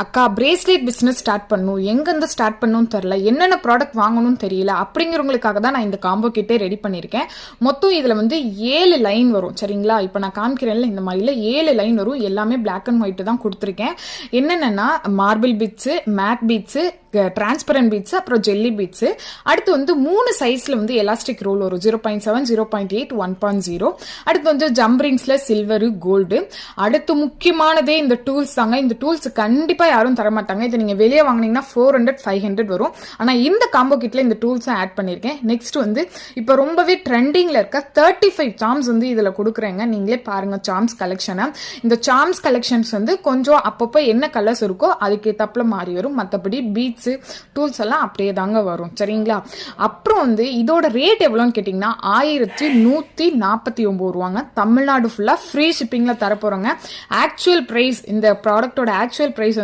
அக்கா bracelet business start பண்ணும், எங்கேருந்து ஸ்டார்ட் பண்ணணும்னு தெரில, என்னென்ன ப்ராடக்ட் வாங்கணும்னு தெரியல அப்படிங்கிறவங்களுக்காக தான் நான் இந்த காம்போ கிட்டே ரெடி பண்ணியிருக்கேன். மொத்தம் இதில் வந்து 7 லைன் வரும். சரிங்களா, இப்போ நான் காமிக்கிறேன்ல இந்த மாதிரில 7 லைன் வரும். எல்லாமே பிளாக் அண்ட் ஒயிட் தான் கொடுத்துருக்கேன். என்னென்னா marble beads, matte beads, transparent beads, அப்புறம் ஜெல்லி பீட்ஸ். அடுத்து வந்து 3 சைஸ்ல வந்து எலாஸ்டிக் ரோல் வரும். 0.7, 0.8, 1.0. அடுத்து வந்து ஜம்ப்ரிங்ஸ்ல சில்வர், கோல்டு. அடுத்து முக்கியமானதே இந்த டூல்ஸ் தாங்க. இந்த டூல்ஸ் கண்டிப்பா யாரும் தர மாட்டாங்க. இதை நீங்க வெளியே வாங்கினீங்கன்னா 400, 500 வரும். ஆனா இந்த காம்போ கிட்ல இந்த டூல்ஸ் ஆட் பண்ணிருக்கேன். நெக்ஸ்ட் வந்து இப்போ ரொம்பவே ட்ரெண்டிங்ல இருக்க 35 சார்ம்ஸ் வந்து இதுல கொடுக்குறேங்க. நீங்களே பாருங்க சார்ம்ஸ் கலெக்ஷனை. இந்த சார்ம்ஸ் கலெக்ஷன்ஸ் வந்து கொஞ்சம் அப்பப்போ என்ன கலர்ஸ் இருக்கோ அதுக்கு ஏத்தாப்புல மாறி வரும். மற்றபடி பீட்ஸ் டூல்ஸ் எல்லாம் அப்படியே தாங்க வரும். சரிங்களா, அப்புறம் வந்து இதோட ரேட் எவ்வளோன்னு கேட்டிங்கன்னா 1149 ரூபாங்க. தமிழ்நாடு ஃபுல்லாக ஃப்ரீ ஷிப்பிங்கில் தரப்போகிறோங்க. ஆக்சுவல் ப்ரைஸ், இந்த ப்ராடக்டோட ஆக்சுவல் ப்ரைஸ்